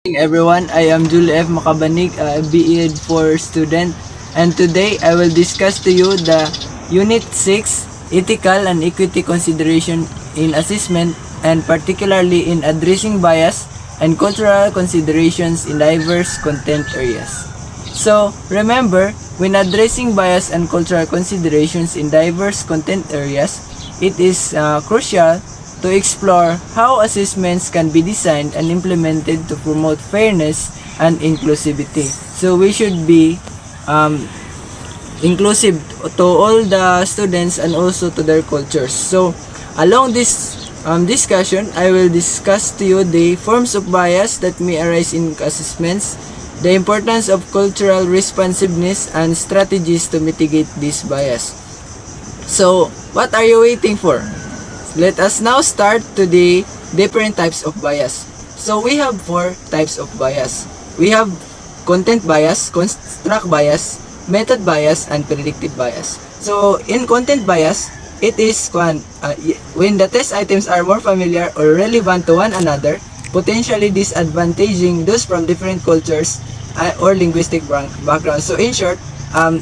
Morning everyone, I am Julie F. Makabanig, a BEd 4 student, and today I will discuss to you the Unit 6 Ethical and Equity Consideration in Assessment, and particularly in addressing bias and cultural considerations in diverse content areas. So, remember, when addressing bias and cultural considerations in diverse content areas, it is crucial to explore how assessments can be designed and implemented to promote fairness and inclusivity. So we should be inclusive to all the students and also to their cultures. So along this discussion, I will discuss to you the forms of bias that may arise in assessments, the importance of cultural responsiveness, and strategies to mitigate this bias. So what are you waiting for? Let us now start to the different types of bias. So we have four types of bias. We have content bias, construct bias, method bias, and predictive bias. So in content bias, it is when the test items are more familiar or relevant to one another, potentially disadvantaging those from different cultures or linguistic backgrounds. So in short,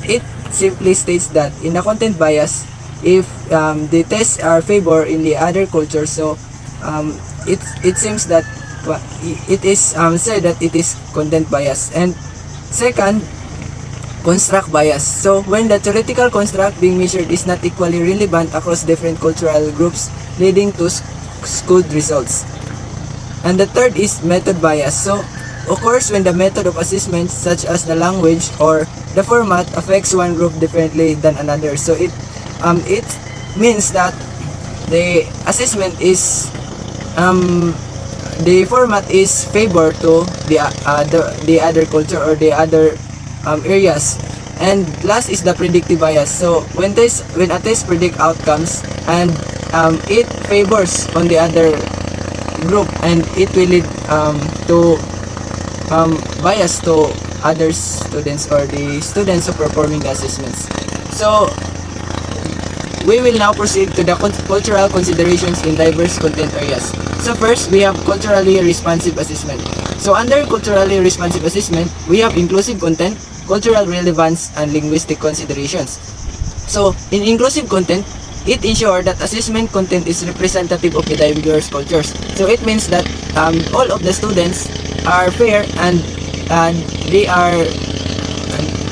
it simply states that in the content bias, if the tests are favor in the other culture, so it seems that it is said that it is content bias. And second, construct bias. So when the theoretical construct being measured is not equally relevant across different cultural groups, leading to skewed results. And the third is method bias. So occurs when the method of assessment, such as the language or the format, affects one group differently than another. So it means that the assessment is the format is favor to the other culture or the other areas. And last is the predictive bias. So when a test predict outcomes and it favors on the other group, and it will lead to bias to other students or the students who performing the assessments. So we will now proceed to the cultural considerations in diverse content areas. So first, we have culturally responsive assessment. So under culturally responsive assessment, we have inclusive content, cultural relevance, and linguistic considerations. So in inclusive content, it ensures that assessment content is representative of the diverse cultures. So it means that all of the students are fair and they are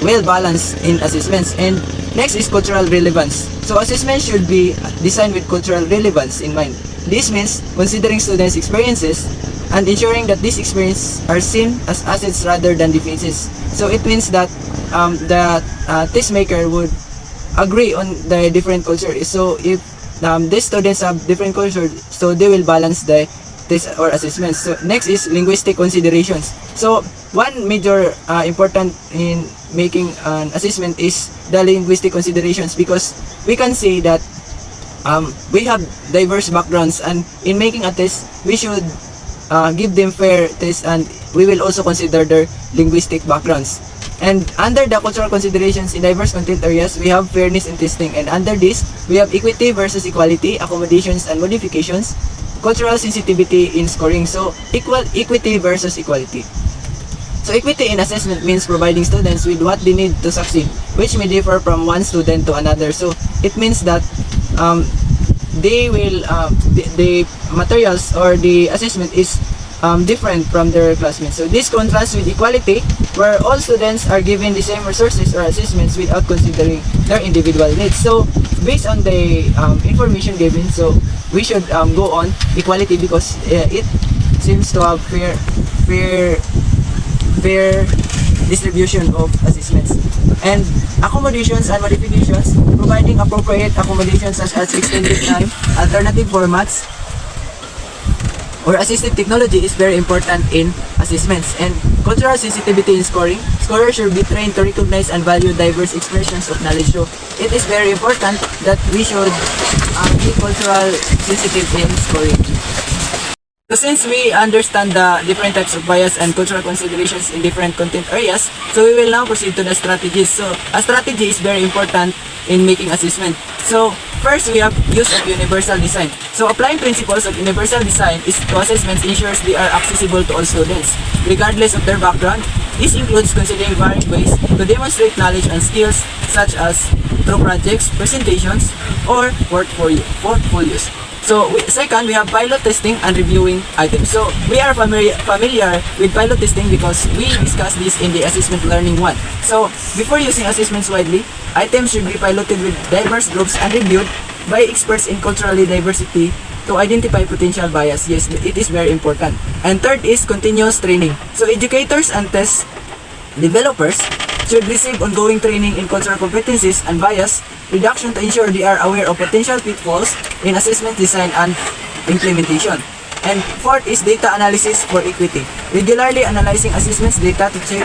well balanced in assessments. And next is cultural relevance. So assessment should be designed with cultural relevance in mind. This means considering students' experiences and ensuring that these experiences are seen as assets rather than defenses. So it means that the test maker would agree on the different cultures. So if these students have different cultures, so they will balance the test or assessments. So next is linguistic considerations. So one major important in making an assessment is the linguistic considerations, because we can say that we have diverse backgrounds, and in making a test we should give them fair test, and we will also consider their linguistic backgrounds. And under the cultural considerations in diverse content areas, we have fairness in testing, and under this we have equity versus equality, accommodations and modifications, cultural sensitivity in scoring. So equity versus equality. So equity in assessment means providing students with what they need to succeed, which may differ from one student to another. So it means that they will the materials or the assessment is different from their classmates. So this contrasts with equality, where all students are given the same resources or assessments without considering their individual needs. So based on the information given, so we should go on equality, because it seems to have fair distribution of assessments. And accommodations and modifications, providing appropriate accommodations such as extended time, alternative formats, or assistive technology is very important in assessments. And cultural sensitivity in scoring, scorers should be trained to recognize and value diverse expressions of knowledge. So it is very important that we should be cultural sensitive in scoring. So since we understand the different types of bias and cultural considerations in different content areas, so we will now proceed to the strategies. So a strategy is very important in making assessment. So First, we have use of universal design. So applying principles of universal design is to assessments ensures they are accessible to all students, regardless of their background. This includes considering varied ways to demonstrate knowledge and skills such as through projects, presentations, or portfolios. So second, we have pilot testing and reviewing items. So we are familiar with pilot testing because we discussed this in the assessment learning 1. So before using assessments widely, items should be piloted with diverse groups and reviewed by experts in culturally diversity to identify potential bias. Yes, it is very important. And third is continuous training. So educators and test developers should receive ongoing training in cultural competencies and bias reduction to ensure they are aware of potential pitfalls in assessment design and implementation. And fourth is data analysis for equity. Regularly analyzing assessments data to check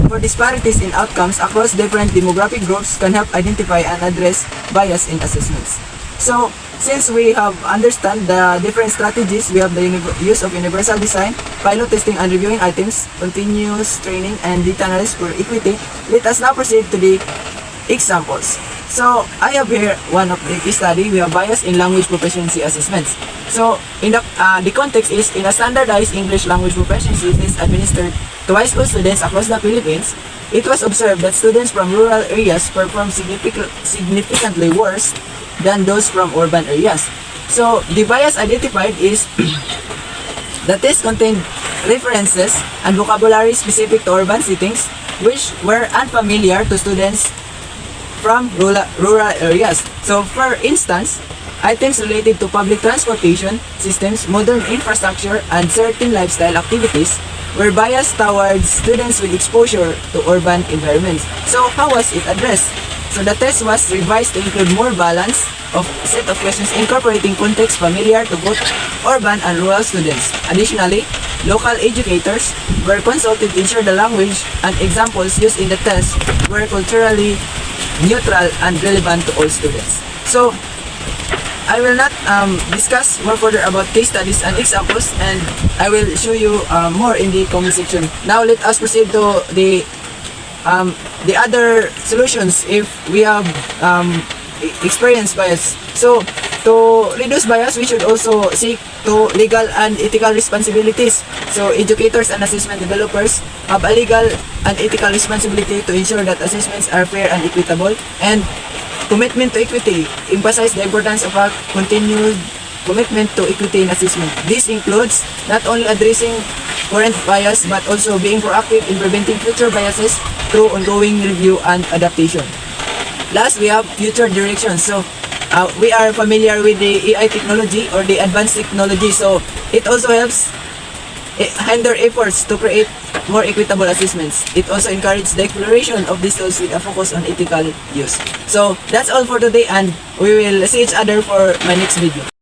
for disparities in outcomes across different demographic groups can help identify and address bias in assessments. So, since we have understand the different strategies, we have the use of universal design, pilot testing and reviewing items, continuous training, and data analysis for equity. Let us now proceed to the examples. So, I have here one of the case study. We have bias in language proficiency assessments. So, in the context is in a standardized English language proficiency test administered to high school students across the Philippines. It was observed that students from rural areas perform significantly worse than those from urban areas. So, the bias identified is the test contained references and vocabulary specific to urban settings which were unfamiliar to students from rural areas. So, for instance, items related to public transportation systems, modern infrastructure, and certain lifestyle activities were biased towards students with exposure to urban environments. So, how was it addressed? So, the test was revised to include more balance of set of questions incorporating context familiar to both urban and rural students. Additionally, local educators were consulted to ensure the language and examples used in the test were culturally neutral and relevant to all students. So, I will not discuss more further about case studies and examples, and I will show you more in the comment section. Now, let us proceed to the other solutions if we have experienced bias. So, to reduce bias, we should also seek to legal and ethical responsibilities. So, educators and assessment developers have a legal and ethical responsibility to ensure that assessments are fair and equitable. And commitment to equity emphasize the importance of a continued commitment to equity in assessment. This includes not only addressing current bias but also being proactive in preventing future biases through ongoing review and adaptation. Last, we have future directions. So, we are familiar with the AI technology or the advanced technology. So, it also helps hinder efforts to create more equitable assessments. It also encourages the exploration of these tools with a focus on ethical use. So, that's all for today, and we will see each other for my next video.